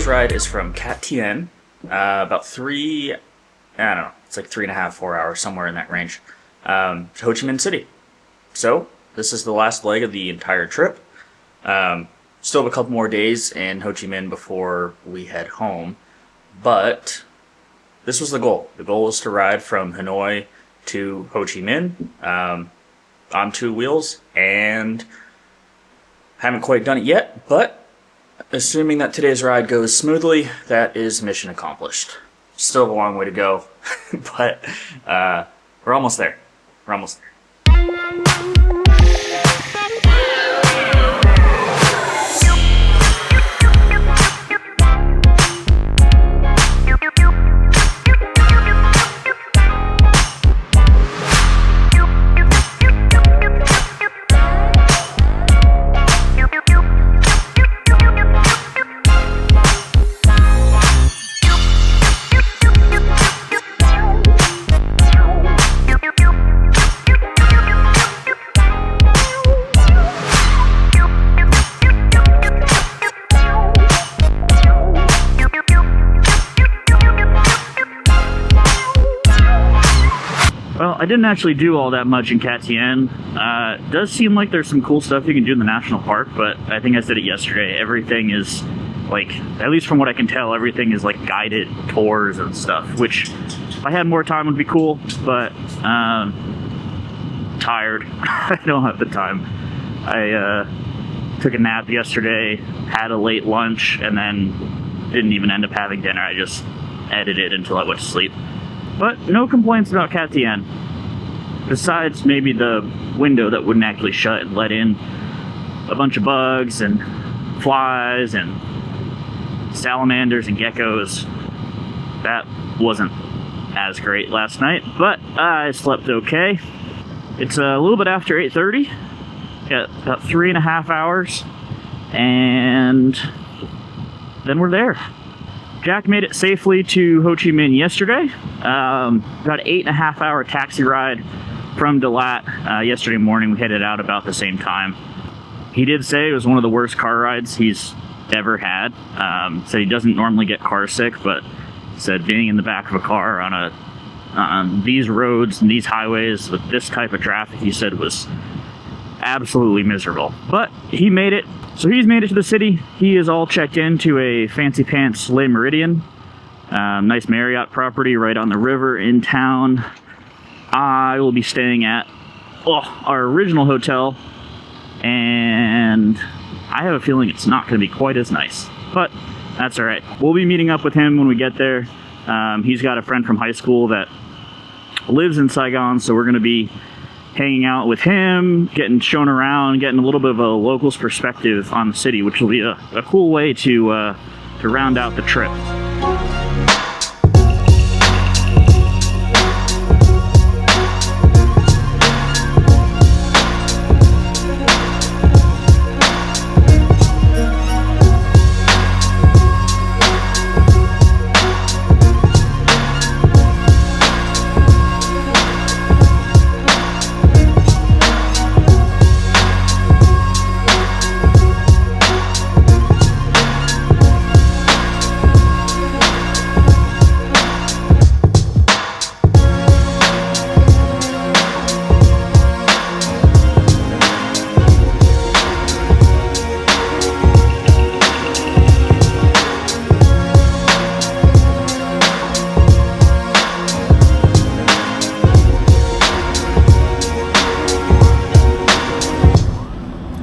today's ride is from Cat Tien, about I don't know, it's like 3.5, 4 hours, somewhere in that range, to Ho Chi Minh City. So, this is the last leg of the entire trip. Still have a couple more days in Ho Chi Minh before we head home, but this was the goal. The goal was to ride from Hanoi to Ho Chi Minh on two wheels, and haven't quite done it yet, but assuming that today's ride goes smoothly, that is mission accomplished. Still have a long way to go, but we're almost there. We're almost there. Well, I didn't actually do all that much in Cat Tien. It does seem like there's some cool stuff you can do in the national park, but I think I said it yesterday, everything is, like, at least from what I can tell, everything is like guided tours and stuff, which if I had more time would be cool, but tired. I don't have the time. I took a nap yesterday, had a late lunch, and then didn't even end up having dinner. I just edited until I went to sleep. But no complaints about Cat Tien. Besides maybe the window that wouldn't actually shut and let in a bunch of bugs and flies and salamanders and geckos. That wasn't as great last night, but I slept okay. It's a little bit after 8:30. Got about 3.5 hours, and then we're there. Jack made it safely to Ho Chi Minh yesterday. About an 8.5 hour taxi ride from Dalat. Yesterday morning we headed out about the same time. He did say it was one of the worst car rides he's ever had. Said he doesn't normally get car sick, but said being in the back of a car on these roads and these highways with this type of traffic, he said was absolutely miserable. But he made it. So he's made it to the city. He is all checked into a fancy pants Le Méridien. Nice Marriott property right on the river in town. I will be staying at our original hotel, and I have a feeling it's not going to be quite as nice, but that's all right. We'll be meeting up with him when we get there. He's got a friend from high school that lives in Saigon, so we're going to be hanging out with him, getting shown around, getting a little bit of a local's perspective on the city, which will be a cool way to round out the trip.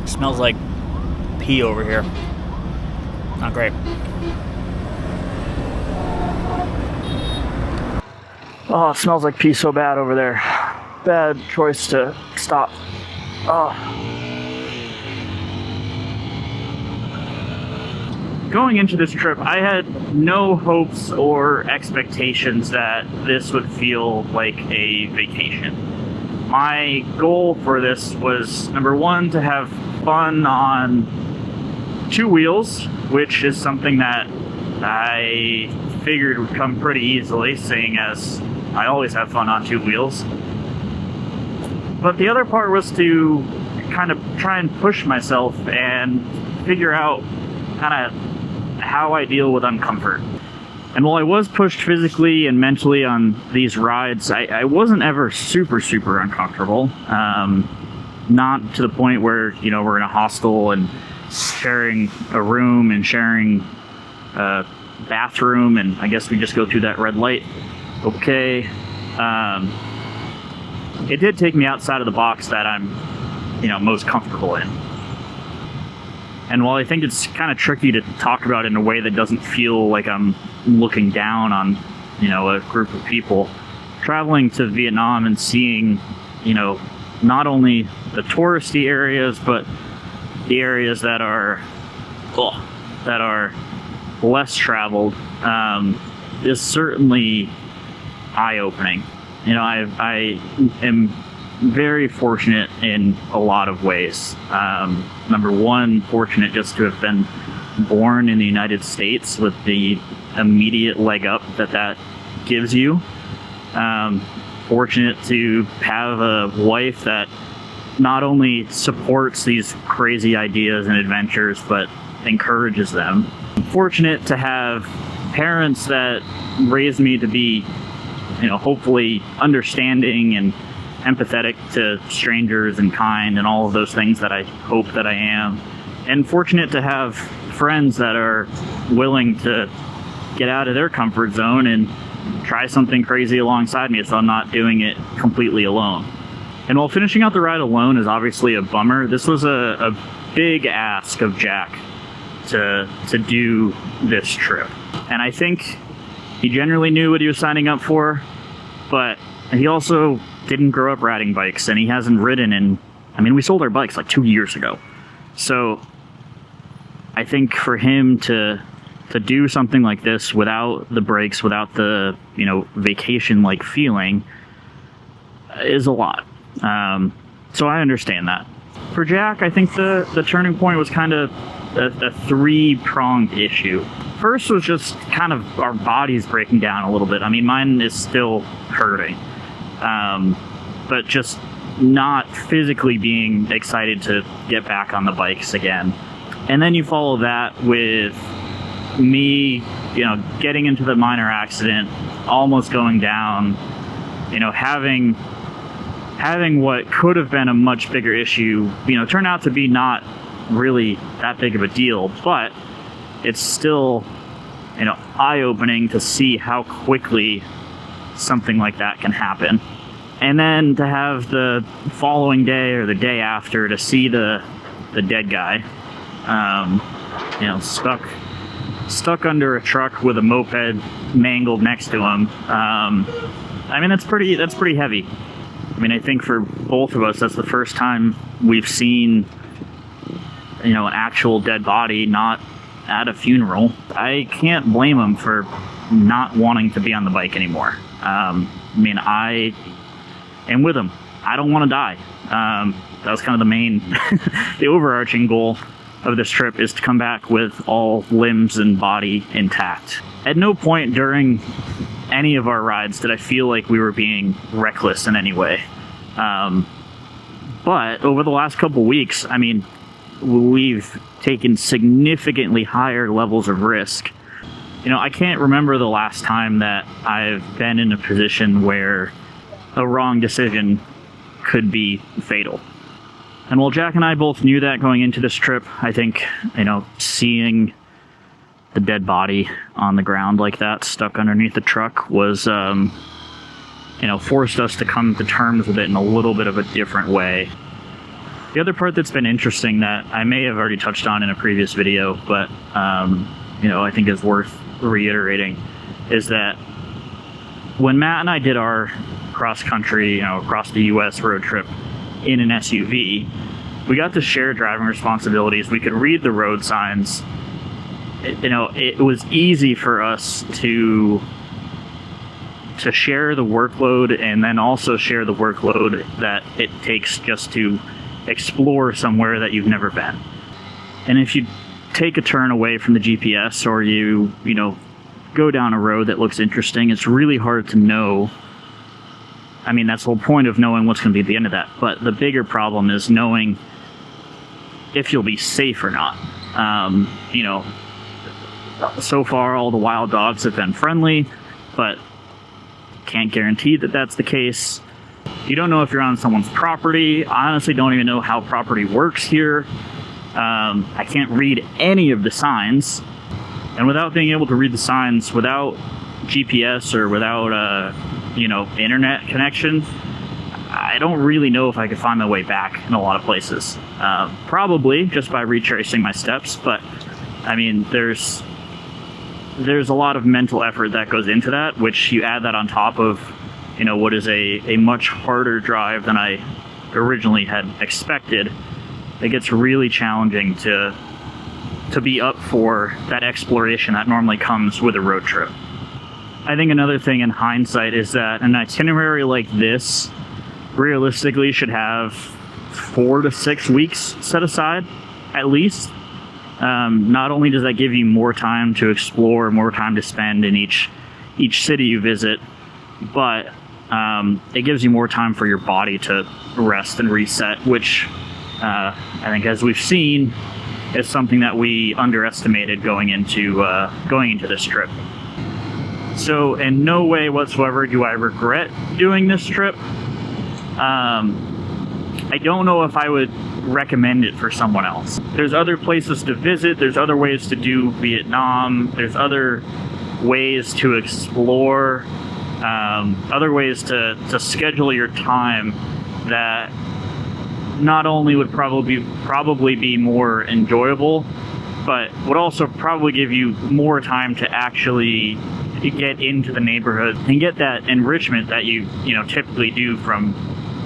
Smells like pee over here. Not great. Oh, it smells like pee so bad over there. Bad choice to stop. Oh. Going into this trip, I had no hopes or expectations that this would feel like a vacation. My goal for this was, number one, to have fun on two wheels, which is something that I figured would come pretty easily, seeing as I always have fun on two wheels. But the other part was to kind of try and push myself and figure out kind of how I deal with uncomfort. And while I was pushed physically and mentally on these rides, I wasn't ever super, super uncomfortable. Not to the point where, you know, we're in a hostel and sharing a room and sharing a bathroom, and I guess we just go through that red light. Okay. It did take me outside of the box that I'm, you know, most comfortable in. And while I think it's kind of tricky to talk about in a way that doesn't feel like I'm looking down on, you know, a group of people, traveling to Vietnam and seeing, you know, not only the touristy areas, but the areas that are less traveled, is certainly eye-opening. You know, I am very fortunate in a lot of ways. Number one, fortunate just to have been born in the United States with the immediate leg up that gives you. Fortunate to have a wife that not only supports these crazy ideas and adventures, but encourages them. Fortunate to have parents that raised me to be, you know, hopefully understanding and empathetic to strangers and kind and all of those things that I hope that I am. And fortunate to have friends that are willing to get out of their comfort zone and try something crazy alongside me, so I'm not doing it completely alone. And while finishing out the ride alone is obviously a bummer, this was a big ask of Jack to do this trip. And I think he generally knew what he was signing up for, but he also didn't grow up riding bikes, and he hasn't ridden in, I mean, we sold our bikes like 2 years ago. So I think for him to do something like this without the breaks, without the, you know, vacation-like feeling is a lot. So I understand that. For Jack, I think the turning point was kind of a three-pronged issue. First was just kind of our bodies breaking down a little bit. I mean, mine is still hurting. But just not physically being excited to get back on the bikes again. And then you follow that with me, you know, getting into the minor accident, almost going down, you know, having what could have been a much bigger issue, you know, turn out to be not really that big of a deal, but it's still, you know, eye-opening to see how quickly something like that can happen. And then to have the following day or the day after to see the dead guy, you know, stuck under a truck with a moped mangled next to him. I mean, that's pretty heavy. I mean, I think for both of us, that's the first time we've seen, you know, an actual dead body, not at a funeral. I can't blame him for not wanting to be on the bike anymore. I mean, I am with him. I don't want to die. That was kind of the main, the overarching goal of this trip, is to come back with all limbs and body intact. At no point during any of our rides did I feel like we were being reckless in any way. But over the last couple weeks, I mean, we've taken significantly higher levels of risk. You know, I can't remember the last time that I've been in a position where a wrong decision could be fatal. And while Jack and I both knew that going into this trip, I think, you know, seeing the dead body on the ground like that, stuck underneath the truck, was, you know, forced us to come to terms with it in a little bit of a different way. The other part that's been interesting that I may have already touched on in a previous video, but, you know, I think is worth reiterating, is that when Matt and I did our cross-country, you know, across the U.S. road trip in an SUV, we got to share driving responsibilities. We could read the road signs. You know, it was easy for us to share the workload, and then also share the workload that it takes just to explore somewhere that you've never been. And if you take a turn away from the GPS, or you know, go down a road that looks interesting, it's really hard to know. I mean, that's the whole point of knowing what's going to be at the end of that. But the bigger problem is knowing if you'll be safe or not. You know, So far, all the wild dogs have been friendly, but can't guarantee that that's the case. You don't know if you're on someone's property. I honestly don't even know how property works here. I can't read any of the signs. And without being able to read the signs, without GPS or without, internet connection, I don't really know if I could find my way back in a lot of places. Probably just by retracing my steps, but I mean, there's a lot of mental effort that goes into that, which you add that on top of, what is a much harder drive than I originally had expected. It gets really challenging to be up for that exploration that normally comes with a road trip. I think another thing in hindsight is that an itinerary like this realistically should have 4 to 6 weeks set aside, at least. Not only does that give you more time to explore, more time to spend in each city you visit, but it gives you more time for your body to rest and reset, which I think, as we've seen, is something that we underestimated going into this trip. So in no way whatsoever do I regret doing this trip. I don't know if I would recommend it for someone else. There's other places to visit, there's other ways to do Vietnam, there's other ways to explore, other ways to schedule your time that not only would probably be more enjoyable, but would also probably give you more time to actually get into the neighborhood and get that enrichment that you typically do from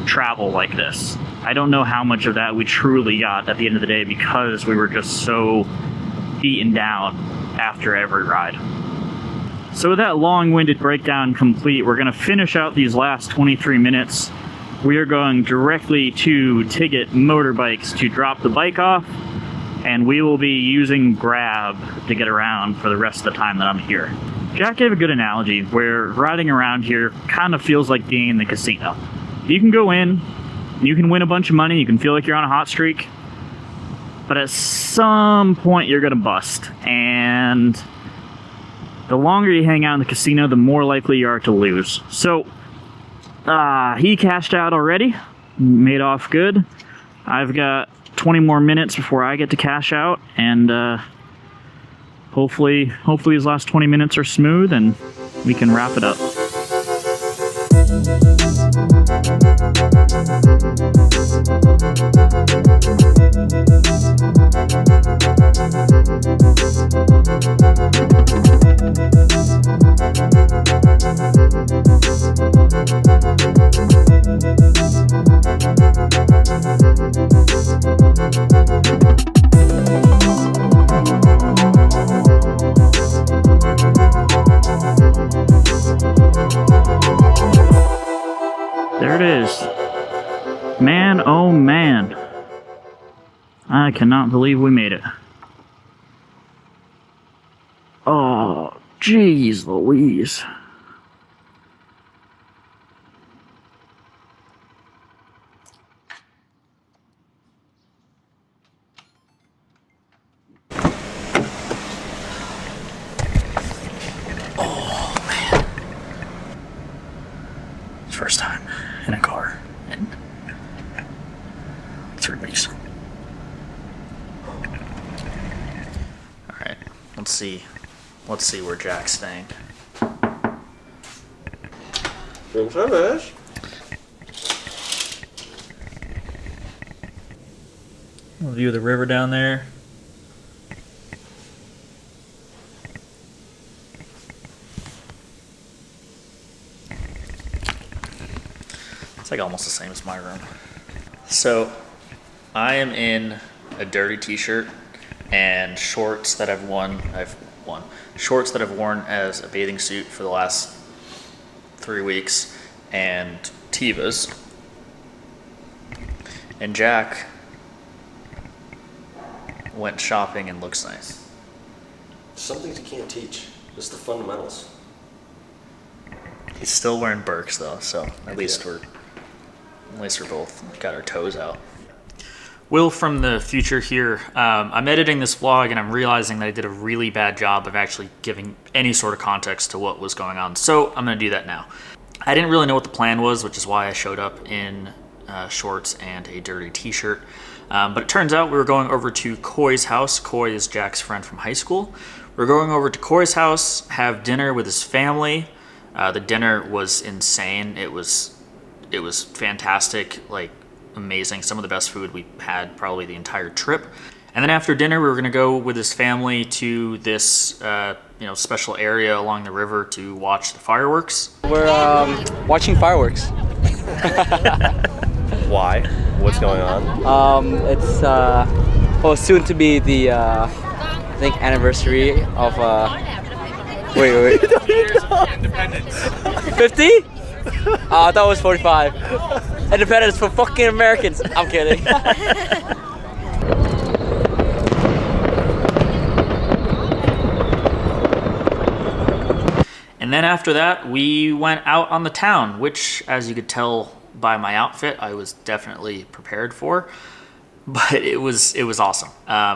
travel like this. I don't know how much of that we truly got at the end of the day because we were just so beaten down after every ride. So with that long-winded breakdown complete, we're going to finish out these last 23 minutes. We are going directly to Tiggett Motorbikes to drop the bike off, and we will be using Grab to get around for the rest of the time that I'm here. Jack gave a good analogy where riding around here kind of feels like being in the casino. You can go in, you can win a bunch of money, you can feel like you're on a hot streak, but at some point you're gonna bust, and the longer you hang out in the casino, the more likely you are to lose. So, he cashed out already, made off good. I've got 20 more minutes before I get to cash out, and hopefully these last 20 minutes are smooth and we can wrap it up. There it is. Man, oh man. I cannot believe we made it. Oh, jeez Louise. First time in a car in 3 weeks. Alright, let's see where Jack's staying. Room service. A view of the river down there. It's like almost the same as my room. So I am in a dirty t-shirt and shorts that I've worn as a bathing suit for the last 3 weeks, and Tevas. And Jack went shopping and looks nice. Some things you can't teach. Just the fundamentals. He's still wearing Birks though, so at least we're both got our toes out. Will from the future here. I'm editing this vlog and I'm realizing that I did a really bad job of actually giving any sort of context to what was going on. So I'm going to do that now. I didn't really know what the plan was, which is why I showed up in shorts and a dirty t-shirt. But it turns out we were going over to Coy's house. Coy is Jack's friend from high school. We're going over to Coy's house, have dinner with his family. The dinner was insane. It was fantastic, like amazing. Some of the best food we had probably the entire trip. And then after dinner, we were gonna go with his family to this special area along the river to watch the fireworks. We're watching fireworks. Why? What's going on? It's well, soon to be the I think anniversary of wait. Independence. 50? Oh, I thought it was 45. Independence for fucking Americans. I'm kidding. And then after that, we went out on the town, which, as you could tell by my outfit, I was definitely prepared for. But it was awesome.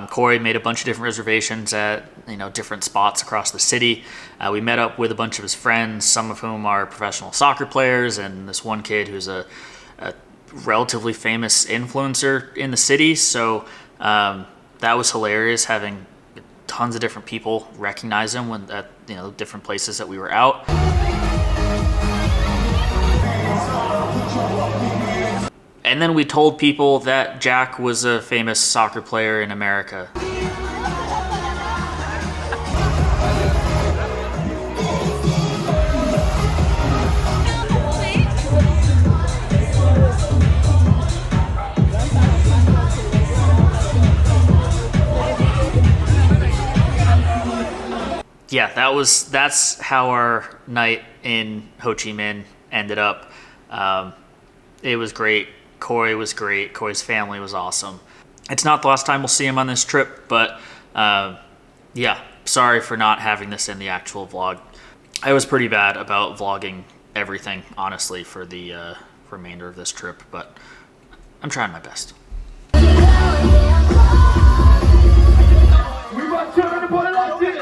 Corey made a bunch of different reservations at different spots across the city. We met up with a bunch of his friends, some of whom are professional soccer players, and this one kid who's a relatively famous influencer in the city. So that was hilarious, having tons of different people recognize him when at different places that we were out. And then we told people that Jack was a famous soccer player in America. Yeah, that's how our night in Ho Chi Minh ended up. It was great. Coy was great. Coy's family was awesome. It's not the last time we'll see him on this trip, but yeah, sorry for not having this in the actual vlog. I was pretty bad about vlogging everything, honestly, for the remainder of this trip, but I'm trying my best. We want to turn the boy like this.